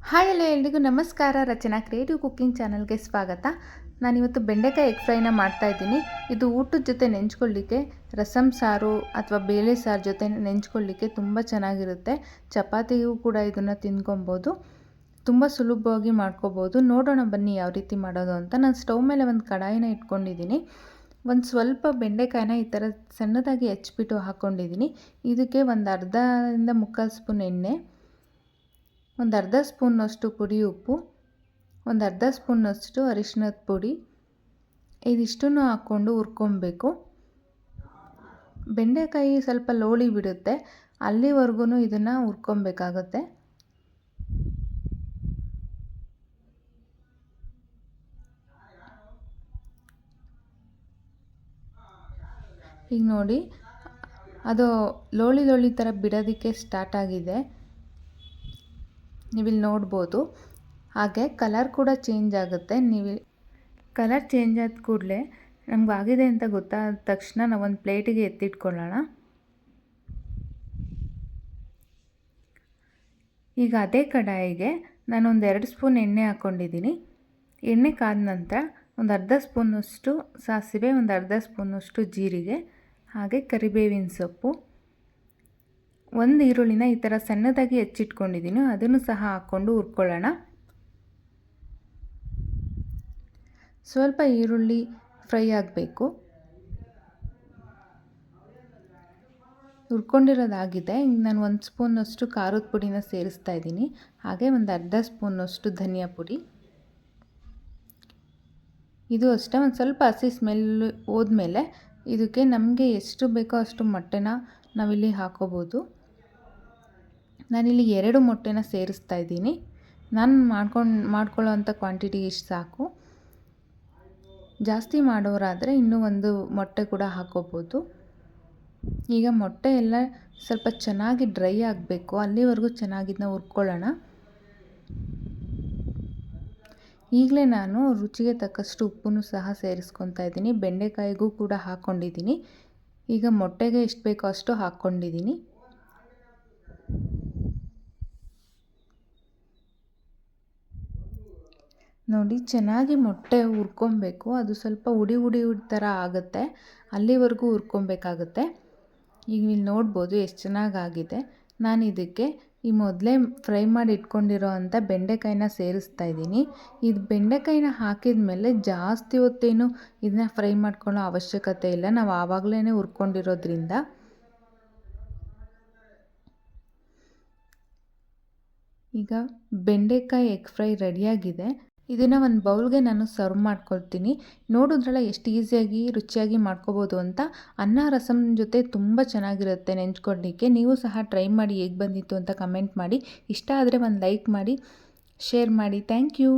Hi hello ಎಲ್ರಿಗೂ ನಮಸ್ಕಾರ. ರಚನಾ creative cooking ಚಾನಲ್ಗೆ ಸ್ವಾಗತ. ನಾನಿವತ್ತು ಬೆಂಡೆಕಾಯಿ ಎಗ್ ಫ್ರೈನ ಮಾಡ್ತಾಯಿದ್ದೀನಿ. ಇದು ಊಟದ ಜೊತೆ ನೆಂಚ್ಕೊಳ್ಳಿಕ್ಕೆ, ರಸಮ್ ಸಾರು ಅಥವಾ ಬೇಳೆ ಸಾರು ಜೊತೆ ನೆಂಚ್ಕೊಳ್ಳಿಕ್ಕೆ ತುಂಬ ಚೆನ್ನಾಗಿರುತ್ತೆ. ಚಪಾತಿಗೂ ಕೂಡ ಇದನ್ನು ತಿನ್ಕೊಬೋದು. ತುಂಬ ಸುಲಭವಾಗಿ ಮಾಡ್ಕೋಬೋದು. ನೋಡೋಣ ಬನ್ನಿ ಯಾವ ರೀತಿ ಮಾಡೋದು ಅಂತ. ನಾನು ಸ್ಟವ್ ಮೇಲೆ ಒಂದು ಕಡಾಯಿನ ಇಟ್ಕೊಂಡಿದ್ದೀನಿ. ಒಂದು ಸ್ವಲ್ಪ ಬೆಂಡೆಕಾಯಿನ ಈ ಥರ ಸಣ್ಣದಾಗಿ ಹೆಚ್ಚಿಬಿಟ್ಟು ಹಾಕ್ಕೊಂಡಿದ್ದೀನಿ. ಇದಕ್ಕೆ ಒಂದು ಅರ್ಧದಿಂದ ಮುಕ್ಕಾಲು ಸ್ಪೂನ್ ಎಣ್ಣೆ, ಒಂದು ಅರ್ಧ ಸ್ಪೂನ್ನಷ್ಟು ಪುಡಿ ಉಪ್ಪು, ಒಂದು ಅರ್ಧ ಸ್ಪೂನ್ನಷ್ಟು ಅರಿಶಿಣದ ಪುಡಿ, ಇದಿಷ್ಟನ್ನು ಹಾಕ್ಕೊಂಡು ಹುರ್ಕೊಬೇಕು. ಬೆಂಡೆಕಾಯಿ ಸ್ವಲ್ಪ ಲೋಳಿ ಬಿಡುತ್ತೆ, ಅಲ್ಲಿವರೆಗೂ ಇದನ್ನು ಹುರ್ಕೊಬೇಕಾಗತ್ತೆ. ಈಗ ನೋಡಿ, ಅದು ಲೋಳಿ ಥರ ಬಿಡೋದಕ್ಕೆ ಸ್ಟಾರ್ಟ್ ಆಗಿದೆ, ನೀವಿಲ್ಲಿ ನೋಡ್ಬೋದು. ಹಾಗೆ ಕಲರ್ ಕೂಡ ಚೇಂಜ್ ಆಗುತ್ತೆ. ಕಲರ್ ಚೇಂಜ್ ಆದ ಕೂಡಲೇ ನಮ್ಗೆ ಆಗಿದೆ ಅಂತ ಗೊತ್ತಾದ ತಕ್ಷಣ ನಾವೊಂದು ಪ್ಲೇಟಿಗೆ ಎತ್ತಿಟ್ಕೊಳ್ಳೋಣ. ಈಗ ಅದೇ ಕಡಾಯಿಗೆ ನಾನೊಂದು 2 ಸ್ಪೂನ್ ಎಣ್ಣೆ ಹಾಕ್ಕೊಂಡಿದ್ದೀನಿ. ಎಣ್ಣೆ ಕಾದ ನಂತರ ಒಂದು ಅರ್ಧ ಸ್ಪೂನಷ್ಟು ಸಾಸಿವೆ, ಒಂದು ಅರ್ಧ ಸ್ಪೂನಷ್ಟು ಜೀರಿಗೆ, ಹಾಗೆ ಕರಿಬೇವಿನ ಸೊಪ್ಪು, ಒಂದು ಈರುಳ್ಳಿನ ಈ ಥರ ಸಣ್ಣದಾಗಿ ಹೆಚ್ಚಿಟ್ಕೊಂಡಿದ್ದೀನಿ, ಅದನ್ನು ಸಹ ಹಾಕ್ಕೊಂಡು ಹುರ್ಕೊಳ್ಳೋಣ. ಸ್ವಲ್ಪ ಈರುಳ್ಳಿ ಫ್ರೈ ಆಗಬೇಕು. ಹುರ್ಕೊಂಡಿರೋದಾಗಿದೆ. ಈಗ ನಾನು 1 ಸ್ಪೂನಷ್ಟು ಖಾರದ ಪುಡಿನ ಸೇರಿಸ್ತಾ ಇದ್ದೀನಿ, ಹಾಗೆ ಒಂದು ಅರ್ಧ ಸ್ಪೂನಷ್ಟು ಧನಿಯಾ ಪುಡಿ. ಇದು ಅಷ್ಟೇ ಒಂದು ಸ್ವಲ್ಪ ಹಸಿ ಸ್ಮೆಲ್ ಹೋದ್ಮೇಲೆ ಇದಕ್ಕೆ ನಮಗೆ ಎಷ್ಟು ಬೇಕೋ ಅಷ್ಟು ಮೊಟ್ಟೆನ ನಾವಿಲ್ಲಿ ಹಾಕೋಬೋದು. ನಾನಿಲ್ಲಿ 2 ಮೊಟ್ಟೆನ ಸೇರಿಸ್ತಾ ಇದ್ದೀನಿ. ನಾನು ಮಾಡ್ಕೊಳ್ಳೋ ಅಂಥ ಕ್ವಾಂಟಿಟಿ ಇಷ್ಟು ಸಾಕು. ಜಾಸ್ತಿ ಮಾಡೋರಾದರೆ ಇನ್ನೂ 1 ಮೊಟ್ಟೆ ಕೂಡ ಹಾಕೋಬೋದು. ಈಗ ಮೊಟ್ಟೆ ಎಲ್ಲ ಸ್ವಲ್ಪ ಚೆನ್ನಾಗಿ ಡ್ರೈ ಆಗಬೇಕು, ಅಲ್ಲಿವರೆಗೂ ಚೆನ್ನಾಗಿ ಇದನ್ನ ಹುರ್ಕೊಳ್ಳೋಣ. ಈಗಲೇ ನಾನು ರುಚಿಗೆ ತಕ್ಕಷ್ಟು ಉಪ್ಪನ್ನು ಸಹ ಸೇರಿಸ್ಕೊತಾ ಇದ್ದೀನಿ. ಬೆಂಡೆಕಾಯಿಗೂ ಕೂಡ ಹಾಕ್ಕೊಂಡಿದ್ದೀನಿ. ಈಗ ಮೊಟ್ಟೆಗೆ ಎಷ್ಟು ಬೇಕೋ ಅಷ್ಟು ಹಾಕ್ಕೊಂಡಿದ್ದೀನಿ. ನೋಡಿ, ಚೆನ್ನಾಗಿ ಮೊಟ್ಟೆ ಹುರ್ಕೊಬೇಕು. ಅದು ಸ್ವಲ್ಪ ಉಡಿ ಥರ ಆಗುತ್ತೆ, ಅಲ್ಲಿವರೆಗೂ ಹುರ್ಕೊಬೇಕಾಗುತ್ತೆ. ಈಗ ನೀವು ನೋಡ್ಬೋದು ಎಷ್ಟು ಚೆನ್ನಾಗಾಗಿದೆ. ನಾನು ಇದಕ್ಕೆ ಈ ಮೊದಲೇ ಫ್ರೈ ಮಾಡಿ ಇಟ್ಕೊಂಡಿರೋ ಅಂಥ ಬೆಂಡೆಕಾಯಿನ ಸೇರಿಸ್ತಾ ಇದ್ದೀನಿ. ಇದು ಬೆಂಡೆಕಾಯಿನ ಹಾಕಿದ ಮೇಲೆ ಜಾಸ್ತಿ ಹೊತ್ತೇನು ಇದನ್ನ ಫ್ರೈ ಮಾಡ್ಕೊಳ್ಳೋ ಅವಶ್ಯಕತೆ ಇಲ್ಲ, ನಾವು ಆವಾಗಲೇ ಹುರ್ಕೊಂಡಿರೋದ್ರಿಂದ. ಈಗ ಬೆಂಡೆಕಾಯಿ ಎಗ್ ಫ್ರೈ ರೆಡಿಯಾಗಿದೆ. ಇದನ್ನು ಒಂದು ಬೌಲ್ಗೆ ನಾನು ಸರ್ವ್ ಮಾಡ್ಕೊಳ್ತೀನಿ. ನೋಡಿದ್ರಲ್ಲ ಎಷ್ಟು ಈಸಿಯಾಗಿ ರುಚಿಯಾಗಿ ಮಾಡ್ಕೋಬೋದು ಅಂತ. ಅನ್ನ ರಸಮ್ ಜೊತೆ ತುಂಬ ಚೆನ್ನಾಗಿರುತ್ತೆ ನೆಂಚ್ಕೊಳ್ಳಿಕ್ಕೆ. ನೀವು ಸಹ ಟ್ರೈ ಮಾಡಿ ಹೇಗೆ ಬಂದಿತ್ತು ಅಂತ ಕಮೆಂಟ್ ಮಾಡಿ. ಇಷ್ಟ ಆದರೆ ಒಂದು ಲೈಕ್ ಮಾಡಿ, ಶೇರ್ ಮಾಡಿ. Thank you.